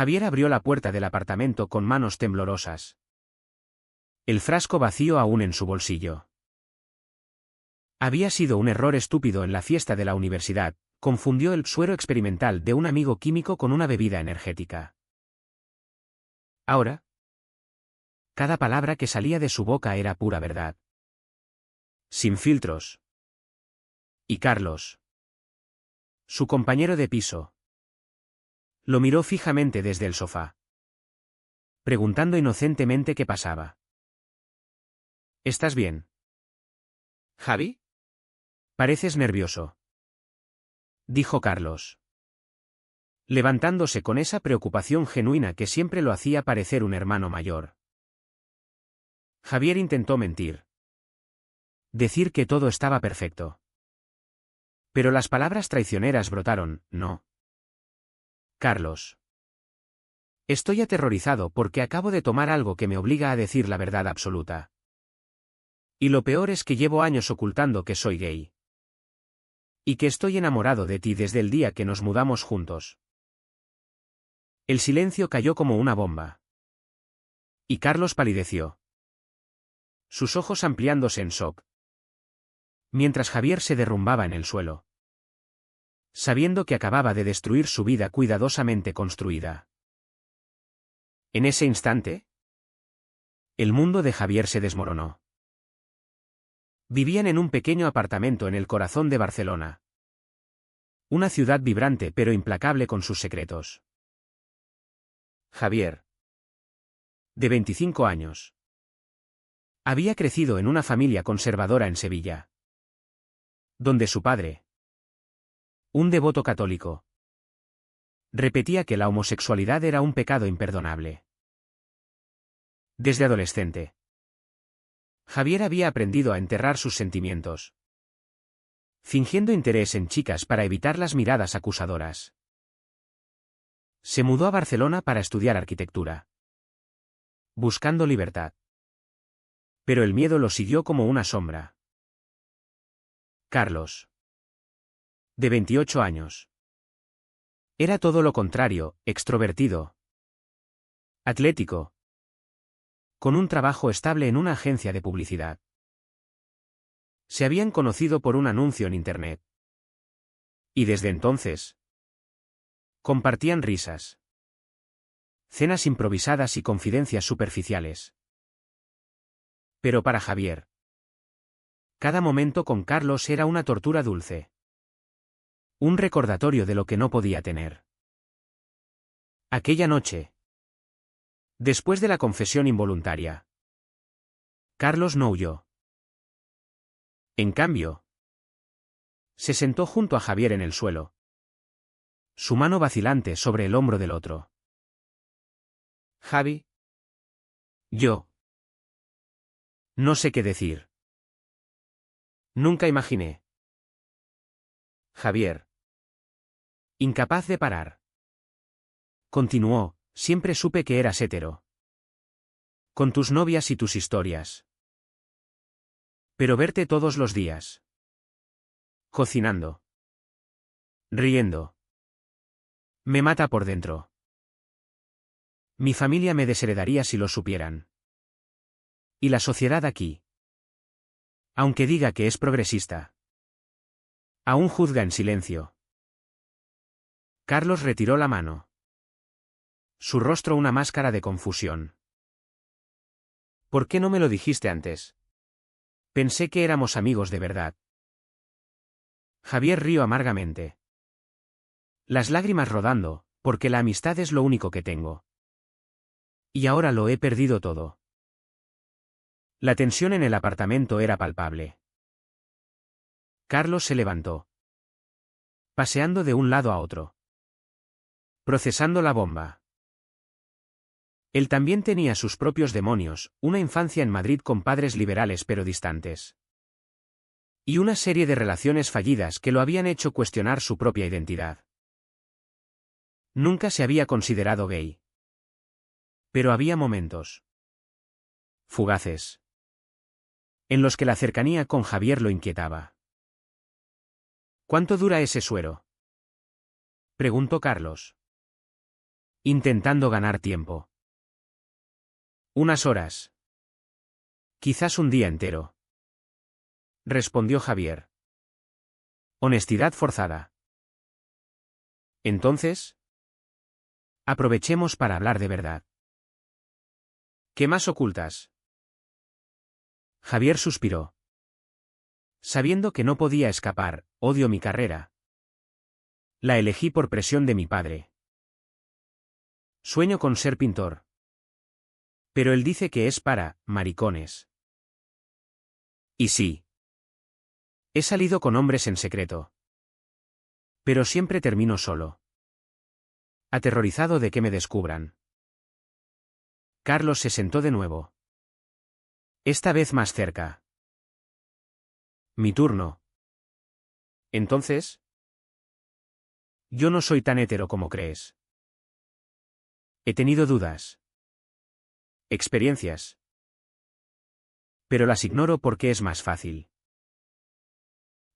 Javier abrió la puerta del apartamento con manos temblorosas. El frasco vacío aún en su bolsillo. Había sido un error estúpido en la fiesta de la universidad, confundió el suero experimental de un amigo químico con una bebida energética. Ahora, cada palabra que salía de su boca era pura verdad. Sin filtros. Y Carlos, su compañero de piso, lo miró fijamente desde el sofá, preguntando inocentemente qué pasaba. ¿Estás bien, Javi? Pareces nervioso, dijo Carlos, levantándose con esa preocupación genuina que siempre lo hacía parecer un hermano mayor. Javier intentó mentir. Decir que todo estaba perfecto. Pero las palabras traicioneras brotaron, no. Carlos. Estoy aterrorizado porque acabo de tomar algo que me obliga a decir la verdad absoluta. Y lo peor es que llevo años ocultando que soy gay. Y que estoy enamorado de ti desde el día que nos mudamos juntos. El silencio cayó como una bomba. Y Carlos palideció, sus ojos ampliándose en shock. Mientras Javier se derrumbaba en el suelo, sabiendo que acababa de destruir su vida cuidadosamente construida. En ese instante, el mundo de Javier se desmoronó. Vivían en un pequeño apartamento en el corazón de Barcelona. Una ciudad vibrante pero implacable con sus secretos. Javier, de 25 años, había crecido en una familia conservadora en Sevilla, donde su padre, un devoto católico, repetía que la homosexualidad era un pecado imperdonable. Desde adolescente, Javier había aprendido a enterrar sus sentimientos, fingiendo interés en chicas para evitar las miradas acusadoras. Se mudó a Barcelona para estudiar arquitectura, buscando libertad. Pero el miedo lo siguió como una sombra. Carlos, de 28 años, era todo lo contrario, extrovertido, atlético, con un trabajo estable en una agencia de publicidad. Se habían conocido por un anuncio en Internet. Y desde entonces, compartían risas, cenas improvisadas y confidencias superficiales. Pero para Javier, cada momento con Carlos era una tortura dulce. Un recordatorio de lo que no podía tener. Aquella noche, después de la confesión involuntaria, Carlos no huyó. En cambio, se sentó junto a Javier en el suelo, su mano vacilante sobre el hombro del otro. Javi, yo no sé qué decir. Nunca imaginé. Javier, incapaz de parar, continuó, siempre supe que eras hetero. Con tus novias y tus historias. Pero verte todos los días, cocinando, riendo, me mata por dentro. Mi familia me desheredaría si lo supieran. Y la sociedad aquí, aunque diga que es progresista, aún juzga en silencio. Carlos retiró la mano. Su rostro una máscara de confusión. ¿Por qué no me lo dijiste antes? Pensé que éramos amigos de verdad. Javier rió amargamente, las lágrimas rodando, porque la amistad es lo único que tengo. Y ahora lo he perdido todo. La tensión en el apartamento era palpable. Carlos se levantó, paseando de un lado a otro, procesando la bomba. Él también tenía sus propios demonios, una infancia en Madrid con padres liberales pero distantes. Y una serie de relaciones fallidas que lo habían hecho cuestionar su propia identidad. Nunca se había considerado gay. Pero había momentos fugaces en los que la cercanía con Javier lo inquietaba. ¿Cuánto dura ese suero?, preguntó Carlos. intentando ganar tiempo. Unas horas. Quizás un día entero. Respondió Javier. Honestidad forzada. Entonces, aprovechemos para hablar de verdad. ¿Qué más ocultas? Javier suspiró. Sabiendo que no podía escapar, odio mi carrera. La elegí por presión de mi padre. Sueño con ser pintor. Pero él dice que es para maricones. Y sí. He salido con hombres en secreto. Pero siempre termino solo. Aterrorizado de que me descubran. Carlos se sentó de nuevo. Esta vez más cerca. Mi turno. Entonces, yo no soy tan hetero como crees. He tenido dudas. Experiencias. Pero las ignoro porque es más fácil.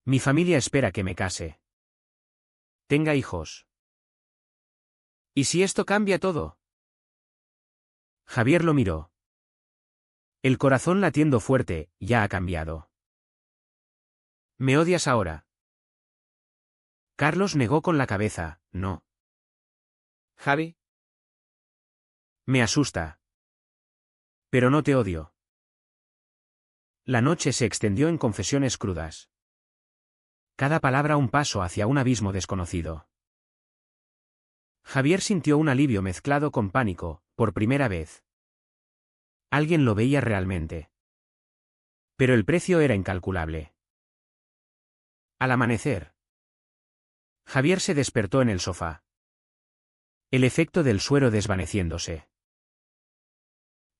Mi familia espera que me case. Tenga hijos. ¿Y si esto cambia todo? Javier lo miró. El corazón latiendo fuerte, ya ha cambiado. ¿Me odias ahora? Carlos negó con la cabeza, no. Javi, Me asusta. Pero no te odio. La noche se extendió en confesiones crudas. Cada palabra un paso hacia un abismo desconocido. Javier sintió un alivio mezclado con pánico, por primera vez. Alguien lo veía realmente. Pero el precio era incalculable. Al amanecer, Javier se despertó en el sofá. El efecto del suero desvaneciéndose.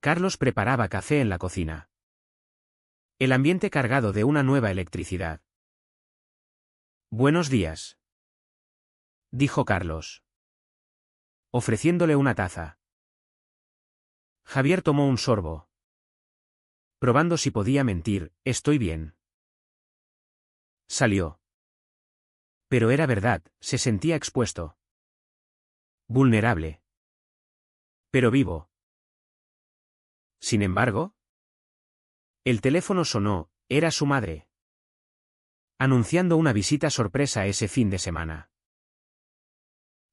Carlos preparaba café en la cocina. El ambiente cargado de una nueva electricidad. Buenos días, dijo Carlos, ofreciéndole una taza. Javier tomó un sorbo. Probando si podía mentir, estoy bien. Salió. Pero era verdad, se sentía expuesto. Vulnerable. Pero vivo. Sin embargo, el teléfono sonó, era su madre. Anunciando una visita sorpresa ese fin de semana.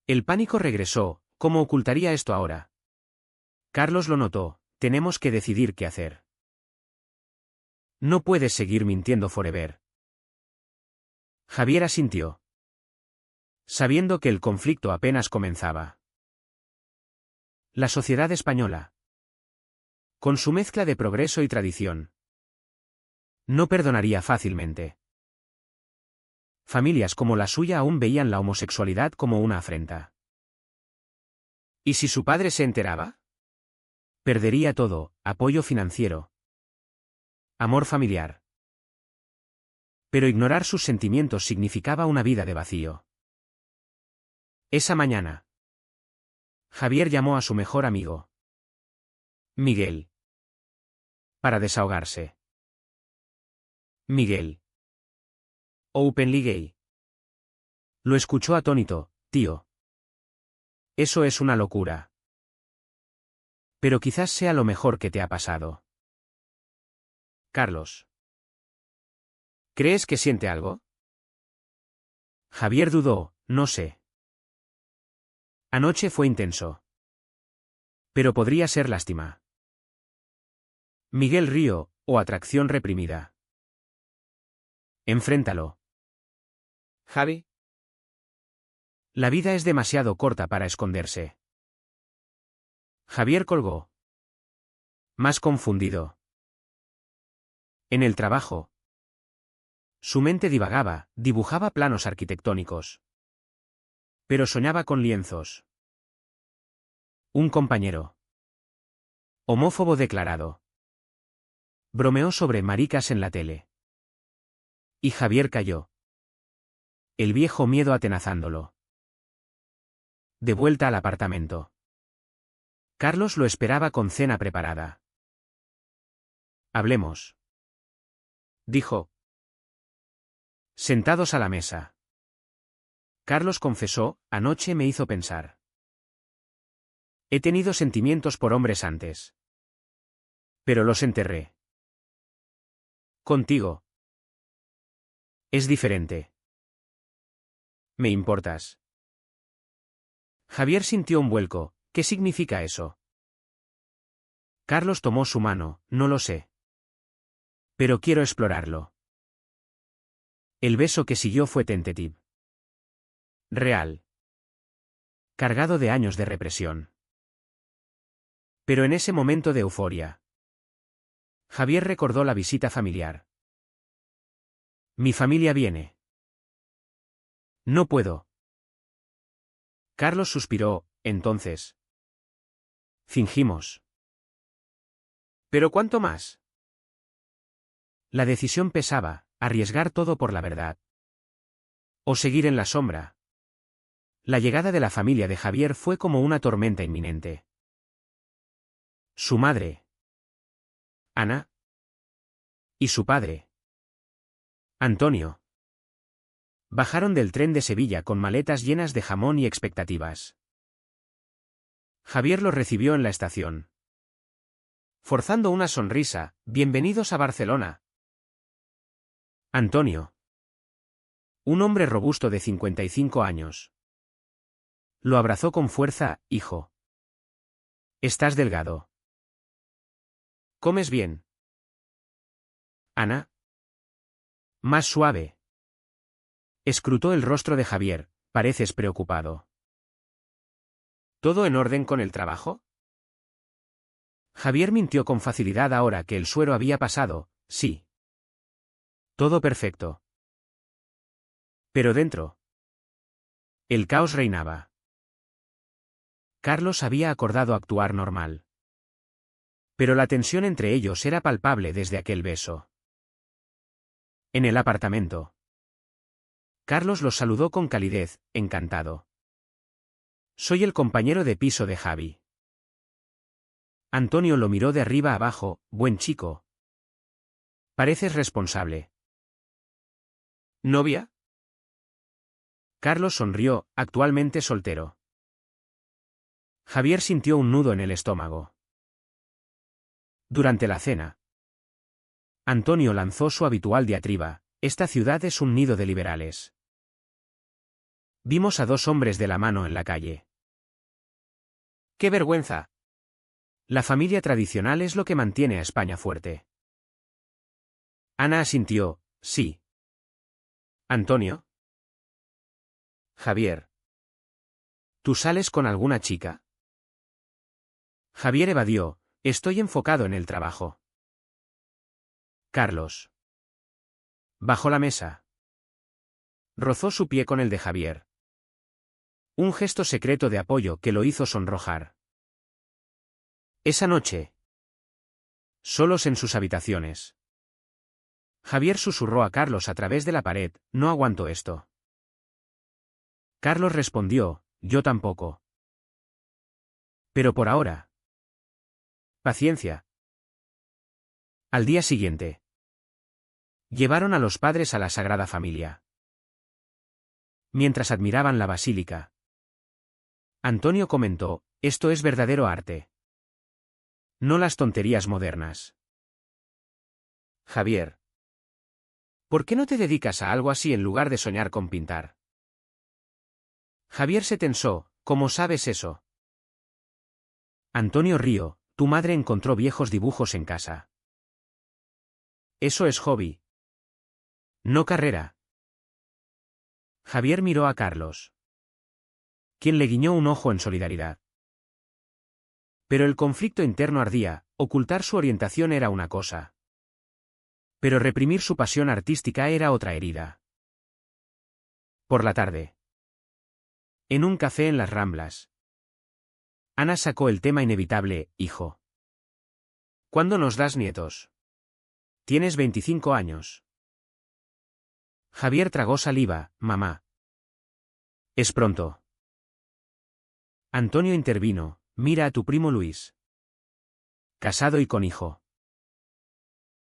El pánico regresó, ¿cómo ocultaría esto ahora? Carlos lo notó, tenemos que decidir qué hacer. No puedes seguir mintiendo forever. Javier asintió. Sabiendo que el conflicto apenas comenzaba. La sociedad española. Con su mezcla de progreso y tradición. No perdonaría fácilmente. Familias como la suya aún veían la homosexualidad como una afrenta. ¿Y si su padre se enteraba? Perdería todo, apoyo financiero. Amor familiar. Pero ignorar sus sentimientos significaba una vida de vacío. Esa mañana, Javier llamó a su mejor amigo, Miguel, para desahogarse. Miguel. Openly gay. Lo escuchó atónito, tío. Eso es una locura. Pero quizás sea lo mejor que te ha pasado. Carlos. ¿Crees que siente algo? Javier dudó, no sé. Anoche fue intenso. Pero podría ser lástima. Miguel río, o atracción reprimida. Enfréntalo. Javi, La vida es demasiado corta para esconderse. Javier colgó. Más confundido. En el trabajo. Su mente divagaba, dibujaba planos arquitectónicos. Pero soñaba con lienzos. Un compañero. Homófobo declarado. Bromeó sobre maricas en la tele. Y Javier cayó. El viejo miedo atenazándolo. De vuelta al apartamento. Carlos lo esperaba con cena preparada. Hablemos. Dijo. Sentados a la mesa. Carlos confesó, anoche me hizo pensar. He tenido sentimientos por hombres antes. Pero los enterré. Contigo. Es diferente. Me importas. Javier sintió un vuelco. ¿Qué significa eso? Carlos tomó su mano, no lo sé. Pero quiero explorarlo. El beso que siguió fue tentative. Real. Cargado de años de represión. Pero en ese momento de euforia, Javier recordó la visita familiar. Mi familia viene. No puedo. Carlos suspiró, entonces. Fingimos. ¿Pero cuánto más? La decisión pesaba, arriesgar todo por la verdad. O seguir en la sombra. La llegada de la familia de Javier fue como una tormenta inminente. Su madre, Ana, y su padre, Antonio, bajaron del tren de Sevilla con maletas llenas de jamón y expectativas. Javier los recibió en la estación. Forzando una sonrisa, «Bienvenidos a Barcelona». Antonio. Un hombre robusto de 55 años. Lo abrazó con fuerza, «Hijo. Estás delgado. ¿Comes bien?» Ana. Más suave. Escrutó el rostro de Javier, «Pareces preocupado». ¿Todo en orden con el trabajo? Javier mintió con facilidad ahora que el suero había pasado, sí. Todo perfecto. Pero dentro. El caos reinaba. Carlos había acordado actuar normal. Pero la tensión entre ellos era palpable desde aquel beso. En el apartamento. Carlos los saludó con calidez, encantado. Soy el compañero de piso de Javi. Antonio lo miró de arriba abajo, buen chico. Pareces responsable. ¿Novia? Carlos sonrió, actualmente soltero. Javier sintió un nudo en el estómago. Durante la cena, Antonio lanzó su habitual diatriba, esta ciudad es un nido de liberales. Vimos a dos hombres de la mano en la calle. ¡Qué vergüenza! La familia tradicional es lo que mantiene a España fuerte. Ana asintió, sí. ¿Antonio? Javier. ¿Tú sales con alguna chica? Javier evadió, estoy enfocado en el trabajo. Carlos. Bajó la mesa. Rozó su pie con el de Javier. Un gesto secreto de apoyo que lo hizo sonrojar. Esa noche. Solos en sus habitaciones. Javier susurró a Carlos a través de la pared, no aguanto esto. Carlos respondió, yo tampoco. Pero por ahora. Paciencia. Al día siguiente. Llevaron a los padres a la Sagrada Familia. Mientras admiraban la basílica, Antonio comentó, esto es verdadero arte. No las tonterías modernas. Javier. ¿Por qué no te dedicas a algo así en lugar de soñar con pintar? Javier se tensó, ¿cómo sabes eso? Antonio rió, tu madre encontró viejos dibujos en casa. Eso es hobby. No carrera. Javier miró a Carlos, quien le guiñó un ojo en solidaridad. Pero el conflicto interno ardía, ocultar su orientación era una cosa. Pero reprimir su pasión artística era otra herida. Por la tarde. En un café en las Ramblas. Ana sacó el tema inevitable, hijo. ¿Cuándo nos das nietos? Tienes 25 años. Javier tragó saliva, mamá. Es pronto. Antonio intervino, mira a tu primo Luis. Casado y con hijo.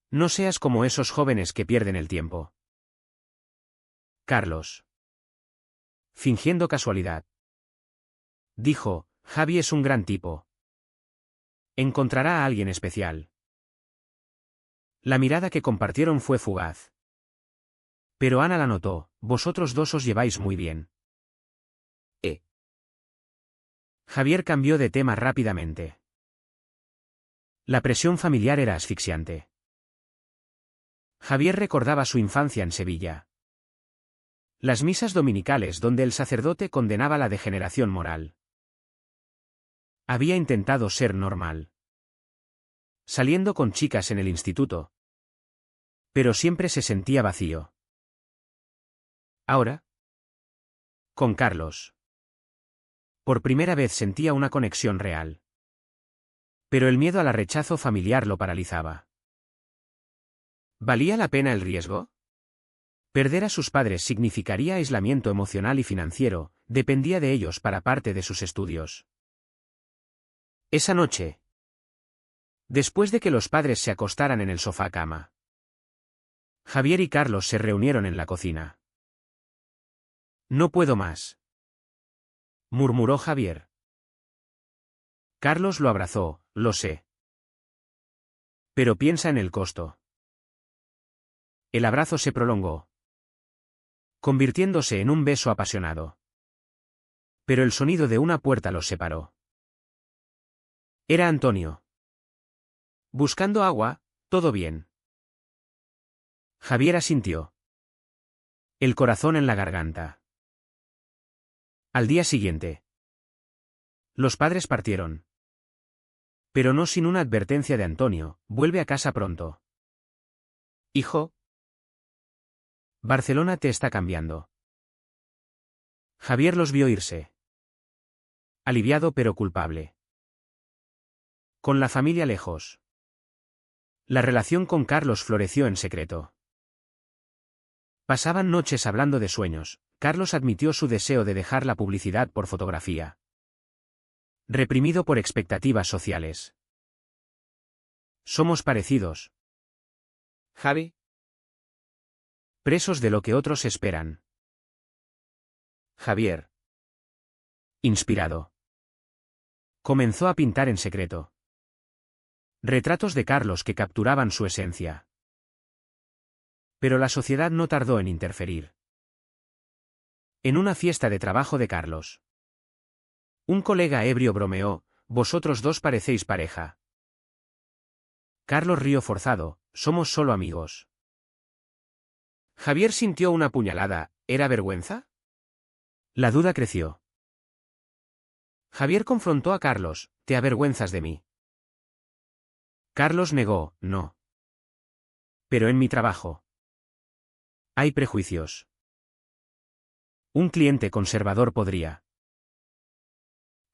No seas como esos jóvenes que pierden el tiempo. Carlos. Fingiendo casualidad. Dijo, Javi es un gran tipo. Encontrará a alguien especial. La mirada que compartieron fue fugaz. Pero Ana la notó, vosotros dos os lleváis muy bien. Javier cambió de tema rápidamente. La presión familiar era asfixiante. Javier recordaba su infancia en Sevilla. Las misas dominicales donde el sacerdote condenaba la degeneración moral. Había intentado ser normal. Saliendo con chicas en el instituto. Pero siempre se sentía vacío. Ahora. Con Carlos. Por primera vez sentía una conexión real. Pero el miedo al rechazo familiar lo paralizaba. ¿Valía la pena el riesgo? Perder a sus padres significaría aislamiento emocional y financiero, dependía de ellos para parte de sus estudios. Esa noche. Después de que los padres se acostaran en el sofá-cama. Javier y Carlos se reunieron en la cocina. No puedo más. Murmuró Javier. Carlos lo abrazó, lo sé. Pero piensa en el costo. El abrazo se prolongó, convirtiéndose en un beso apasionado. Pero el sonido de una puerta los separó. Era Antonio. Buscando agua, ¿todo bien? Javier asintió. El corazón en la garganta. Al día siguiente. Los padres partieron. Pero no sin una advertencia de Antonio, vuelve a casa pronto. Hijo. Barcelona te está cambiando. Javier los vio irse. Aliviado pero culpable. Con la familia lejos. La relación con Carlos floreció en secreto. Pasaban noches hablando de sueños. Carlos admitió su deseo de dejar la publicidad por fotografía. Reprimido por expectativas sociales. Somos parecidos. Javi. Presos de lo que otros esperan. Javier. Inspirado. Comenzó a pintar en secreto. Retratos de Carlos que capturaban su esencia. Pero la sociedad no tardó en interferir. En una fiesta de trabajo de Carlos. Un colega ebrio bromeó, vosotros dos parecéis pareja. Carlos rió forzado, somos solo amigos. Javier sintió una puñalada, ¿era vergüenza? La duda creció. Javier confrontó a Carlos, ¿te avergüenzas de mí? Carlos negó, no. Pero en mi trabajo. Hay prejuicios. Un cliente conservador podría.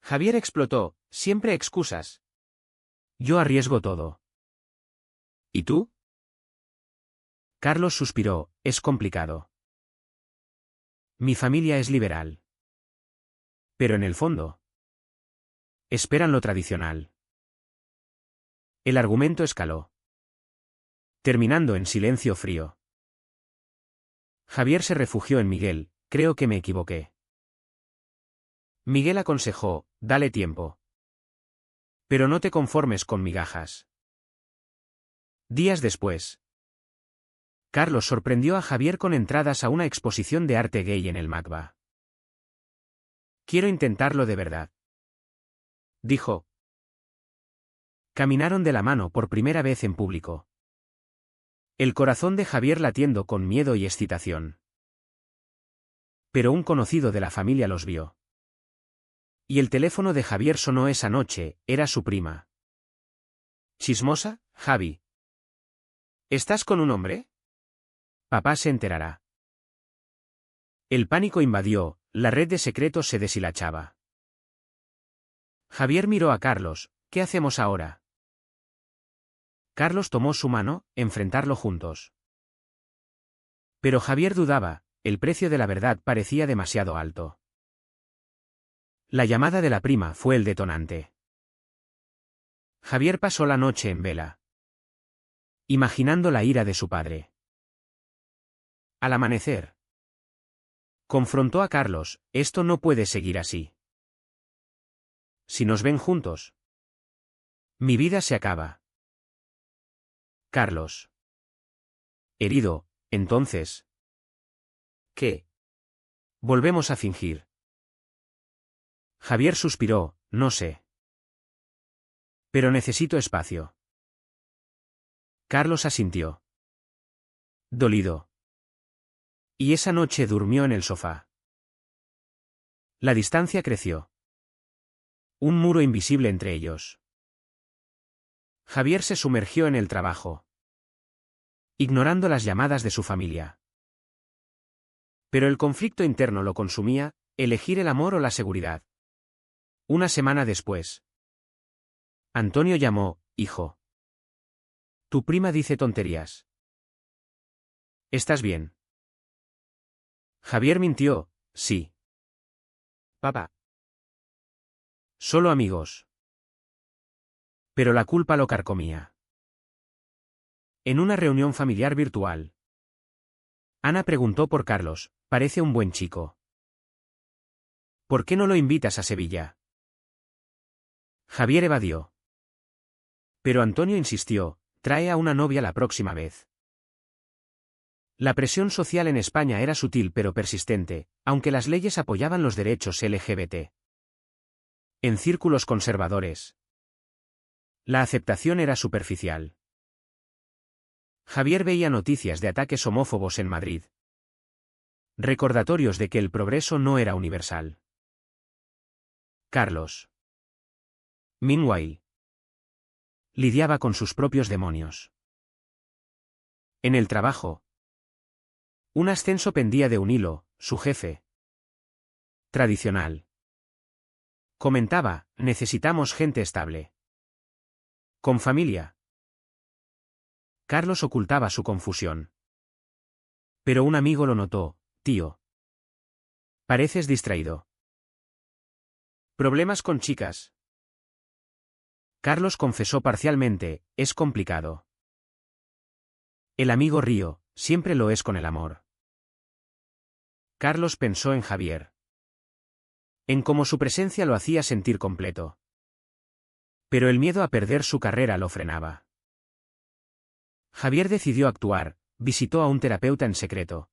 Javier explotó, siempre excusas. Yo arriesgo todo. ¿Y tú? Carlos suspiró, es complicado. Mi familia es liberal. Pero en el fondo. Esperan lo tradicional. El argumento escaló. Terminando en silencio frío. Javier se refugió en Miguel, creo que me equivoqué. Miguel aconsejó, dale tiempo. Pero no te conformes con migajas. Días después. Carlos sorprendió a Javier con entradas a una exposición de arte gay en el MACBA. Quiero intentarlo de verdad. Dijo. Caminaron de la mano por primera vez en público. El corazón de Javier latiendo con miedo y excitación. Pero un conocido de la familia los vio. Y el teléfono de Javier sonó esa noche, era su prima. ¿Chismosa, Javi? ¿Estás con un hombre? Papá se enterará. El pánico invadió, la red de secretos se deshilachaba. Javier miró a Carlos, ¿qué hacemos ahora? Carlos tomó su mano, enfrentarlo juntos. Pero Javier dudaba, el precio de la verdad parecía demasiado alto. La llamada de la prima fue el detonante. Javier pasó la noche en vela. Imaginando la ira de su padre. Al amanecer. Confrontó a Carlos, esto no puede seguir así. Si nos ven juntos, mi vida se acaba. Carlos. Herido, entonces. ¿Qué? Volvemos a fingir. Javier suspiró, no sé. Pero necesito espacio. Carlos asintió. Dolido. Y esa noche durmió en el sofá. La distancia creció. Un muro invisible entre ellos. Javier se sumergió en el trabajo, ignorando las llamadas de su familia. Pero el conflicto interno lo consumía, elegir el amor o la seguridad. Una semana después. Antonio llamó, hijo. Tu prima dice tonterías. ¿Estás bien? Javier mintió, sí. Papá. Solo amigos. Pero la culpa lo carcomía. En una reunión familiar virtual, Ana preguntó por Carlos, parece un buen chico. ¿Por qué no lo invitas a Sevilla? Javier evadió. Pero Antonio insistió, trae a una novia la próxima vez. La presión social en España era sutil pero persistente, aunque las leyes apoyaban los derechos LGBT. En círculos conservadores, la aceptación era superficial. Javier veía noticias de ataques homófobos en Madrid. Recordatorios de que el progreso no era universal. Carlos. Meanwhile, lidiaba con sus propios demonios. En el trabajo, un ascenso pendía de un hilo, su jefe. Tradicional. Comentaba, necesitamos gente estable. Con familia. Carlos ocultaba su confusión. Pero un amigo lo notó, tío. Pareces distraído. ¿Problemas con chicas? Carlos confesó parcialmente, es complicado. El amigo río, siempre lo es con el amor. Carlos pensó en Javier. En cómo su presencia lo hacía sentir completo. Pero el miedo a perder su carrera lo frenaba. Javier decidió actuar, visitó a un terapeuta en secreto.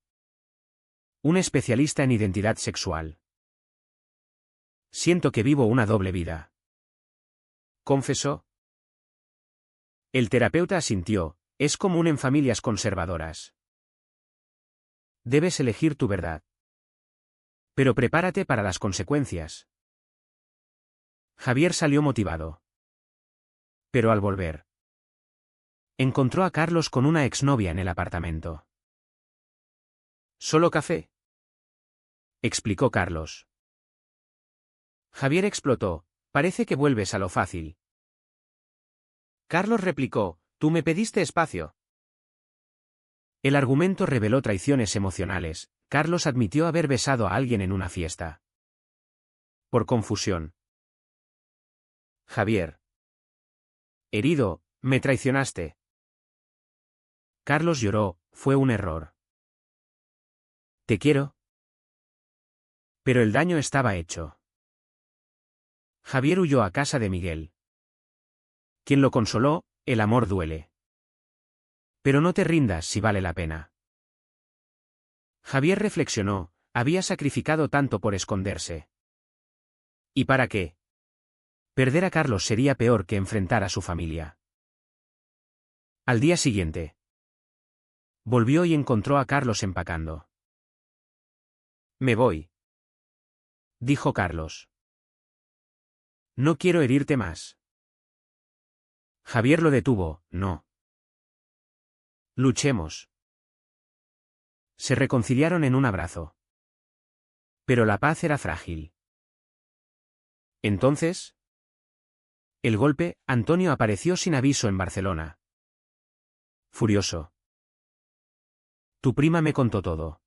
Un especialista en identidad sexual. Siento que vivo una doble vida. Confesó. El terapeuta asintió, es común en familias conservadoras. Debes elegir tu verdad. Pero prepárate para las consecuencias. Javier salió motivado. Pero al volver, encontró a Carlos con una exnovia en el apartamento. ¿Solo café?, explicó Carlos. Javier explotó, parece que vuelves a lo fácil. Carlos replicó, tú me pediste espacio. El argumento reveló traiciones emocionales. Carlos admitió haber besado a alguien en una fiesta. Por confusión. Javier. Herido, me traicionaste. Carlos lloró, fue un error. Te quiero. Pero el daño estaba hecho. Javier huyó a casa de Miguel. Quien lo consoló, el amor duele. Pero no te rindas si vale la pena. Javier reflexionó, había sacrificado tanto por esconderse. ¿Y para qué? Perder a Carlos sería peor que enfrentar a su familia. Al día siguiente, volvió y encontró a Carlos empacando. Me voy, dijo Carlos. No quiero herirte más. Javier lo detuvo, no. Luchemos. Se reconciliaron en un abrazo. Pero la paz era frágil. Entonces, el golpe, Antonio apareció sin aviso en Barcelona. Furioso. Tu prima me contó todo.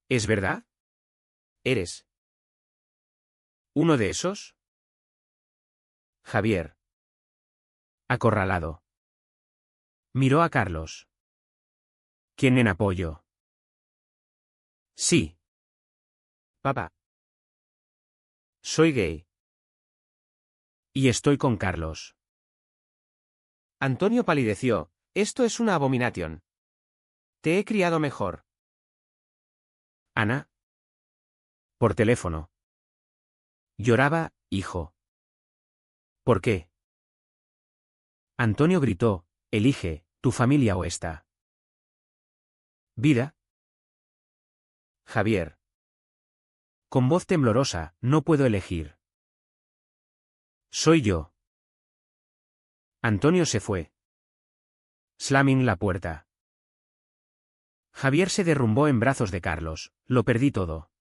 ¿Es verdad? ¿Eres uno de esos? Javier. Acorralado. Miró a Carlos. ¿Quién en apoyo? Sí. Papá. Soy gay. Y estoy con Carlos. Antonio palideció. Esto es una abominación. Te he criado mejor. Ana. Por teléfono. Lloraba, hijo. ¿Por qué? Antonio gritó, elige, tu familia o esta. ¿Vida? Javier. Con voz temblorosa, no puedo elegir. Soy yo. Antonio se fue. Slamming la puerta. Javier se derrumbó en brazos de Carlos, lo perdí todo.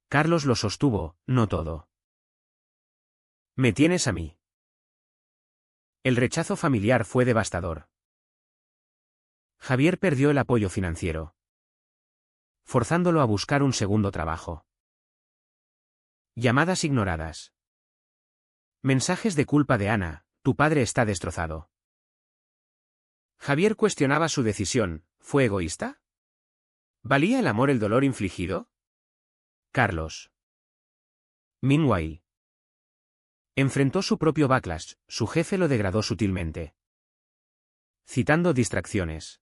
Carlos lo sostuvo, no todo. Me tienes a mí. El rechazo familiar fue devastador. Javier perdió el apoyo financiero, forzándolo a buscar un segundo trabajo. Llamadas ignoradas. Mensajes de culpa de Ana, tu padre está destrozado. Javier cuestionaba su decisión, ¿fue egoísta? ¿Valía el amor el dolor infligido? Carlos. Meanwhile. Enfrentó su propio backlash, su jefe lo degradó sutilmente. Citando distracciones.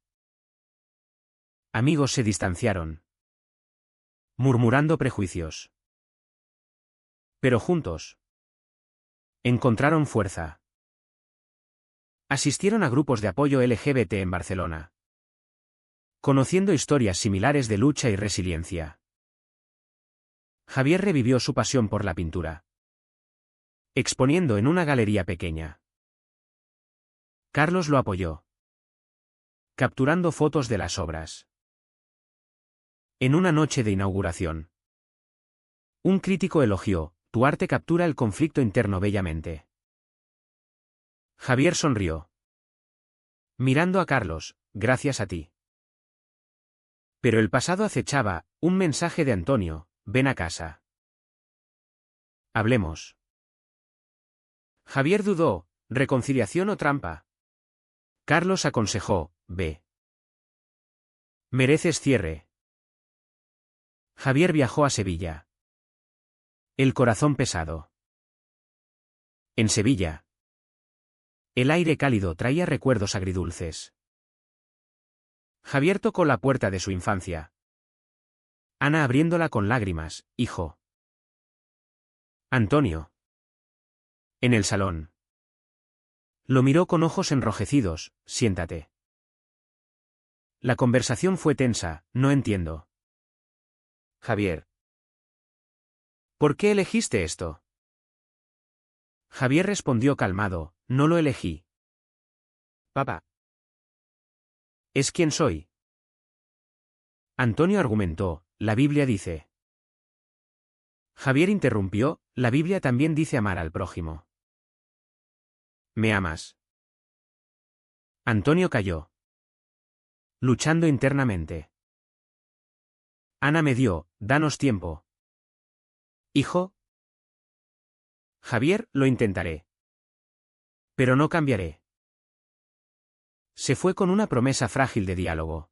Amigos se distanciaron. Murmurando prejuicios. Pero juntos. Encontraron fuerza. Asistieron a grupos de apoyo LGBT en Barcelona. Conociendo historias similares de lucha y resiliencia. Javier revivió su pasión por la pintura. Exponiendo en una galería pequeña. Carlos lo apoyó. Capturando fotos de las obras. En una noche de inauguración. Un crítico elogió, tu arte captura el conflicto interno bellamente. Javier sonrió. Mirando a Carlos, gracias a ti. Pero el pasado acechaba, un mensaje de Antonio, ven a casa. Hablemos. Javier dudó, ¿reconciliación o trampa? Carlos aconsejó, ve. Mereces cierre. Javier viajó a Sevilla. El corazón pesado. En Sevilla. El aire cálido traía recuerdos agridulces. Javier tocó la puerta de su infancia. Ana abriéndola con lágrimas, hijo. Antonio. En el salón. Lo miró con ojos enrojecidos, siéntate. La conversación fue tensa, no entiendo. Javier. ¿Por qué elegiste esto? Javier respondió calmado, no lo elegí. Papá. Es quien soy. Antonio argumentó, la Biblia dice. Javier interrumpió, la Biblia también dice amar al prójimo. ¿Me amas? Antonio calló. Luchando internamente. Ana me dio, danos tiempo. Hijo. Javier, lo intentaré. Pero no cambiaré. Se fue con una promesa frágil de diálogo.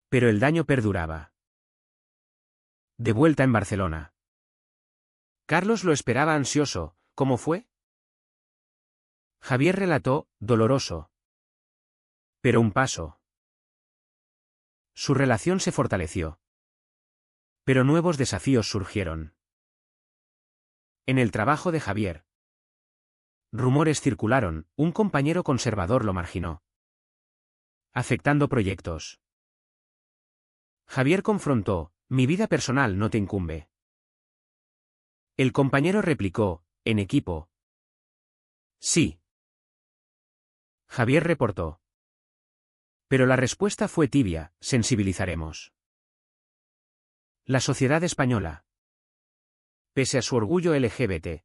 Pero el daño perduraba. De vuelta en Barcelona. Carlos lo esperaba ansioso, ¿cómo fue? Javier relató, doloroso. Pero un paso. Su relación se fortaleció. Pero nuevos desafíos surgieron. En el trabajo de Javier. Rumores circularon, un compañero conservador lo marginó. Afectando proyectos. Javier confrontó, mi vida personal no te incumbe. El compañero replicó, en equipo. Sí. Javier reportó. Pero la respuesta fue tibia, sensibilizaremos. La sociedad española. Pese a su orgullo LGBT.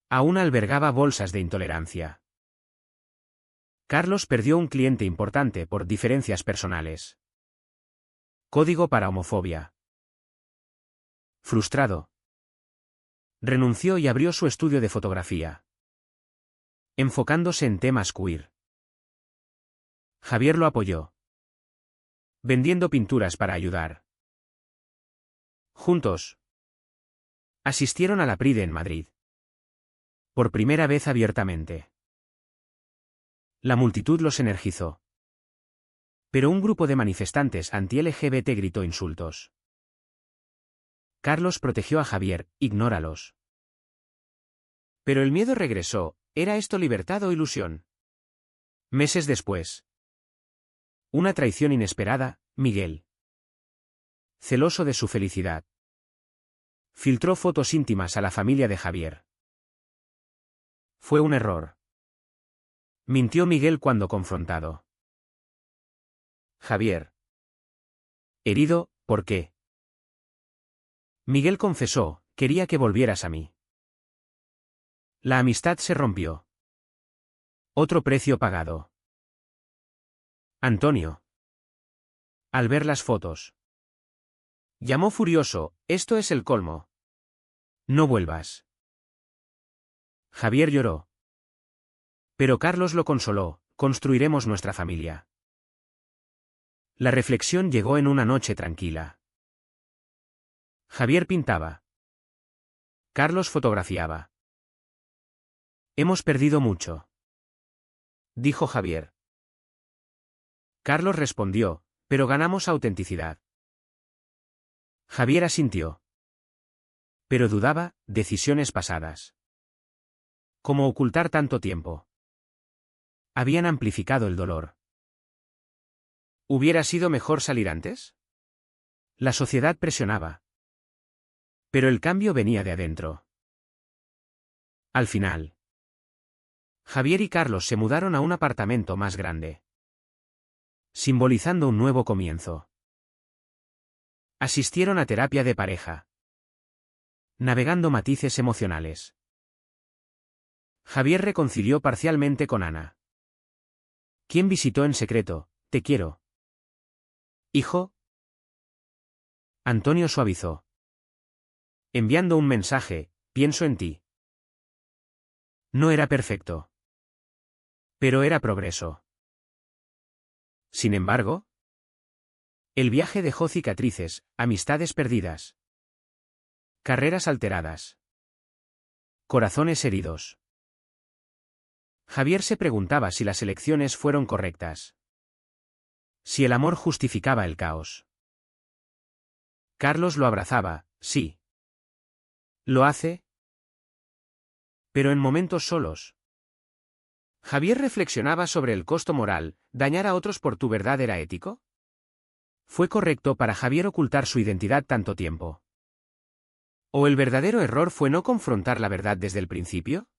Aún albergaba bolsas de intolerancia. Carlos perdió un cliente importante por diferencias personales. Código para homofobia. Frustrado. Renunció y abrió su estudio de fotografía. Enfocándose en temas queer. Javier lo apoyó. Vendiendo pinturas para ayudar. Juntos. Asistieron a la Pride en Madrid. Por primera vez abiertamente. La multitud los energizó. Pero un grupo de manifestantes anti-LGBT gritó insultos. Carlos protegió a Javier, ignóralos. Pero el miedo regresó, ¿era esto libertad o ilusión? Meses después. Una traición inesperada, Miguel. Celoso de su felicidad. Filtró fotos íntimas a la familia de Javier. Fue un error. Mintió Miguel cuando confrontado. Javier. Herido, ¿por qué? Miguel confesó, quería que volvieras a mí. La amistad se rompió. Otro precio pagado. Antonio. Al ver las fotos. Llamó furioso, esto es el colmo. No vuelvas. Javier lloró. Pero Carlos lo consoló, construiremos nuestra familia. La reflexión llegó en una noche tranquila. Javier pintaba. Carlos fotografiaba. Hemos perdido mucho, dijo Javier. Carlos respondió, pero ganamos autenticidad. Javier asintió. Pero dudaba, decisiones pasadas. ¿Cómo ocultar tanto tiempo? Habían amplificado el dolor. ¿Hubiera sido mejor salir antes? La sociedad presionaba. Pero el cambio venía de adentro. Al final, Javier y Carlos se mudaron a un apartamento más grande, simbolizando un nuevo comienzo. Asistieron a terapia de pareja, navegando matices emocionales. Javier reconcilió parcialmente con Ana, quien visitó en secreto, te quiero. Hijo. Antonio suavizó, enviando un mensaje, pienso en ti. No era perfecto, pero era progreso. Sin embargo, el viaje dejó cicatrices, amistades perdidas, carreras alteradas, corazones heridos. Javier se preguntaba si las elecciones fueron correctas. Si el amor justificaba el caos. Carlos lo abrazaba, sí. ¿Lo hace? Pero en momentos solos. Javier reflexionaba sobre el costo moral, ¿dañar a otros por tu verdad era ético? ¿Fue correcto para Javier ocultar su identidad tanto tiempo? ¿O el verdadero error fue no confrontar la verdad desde el principio?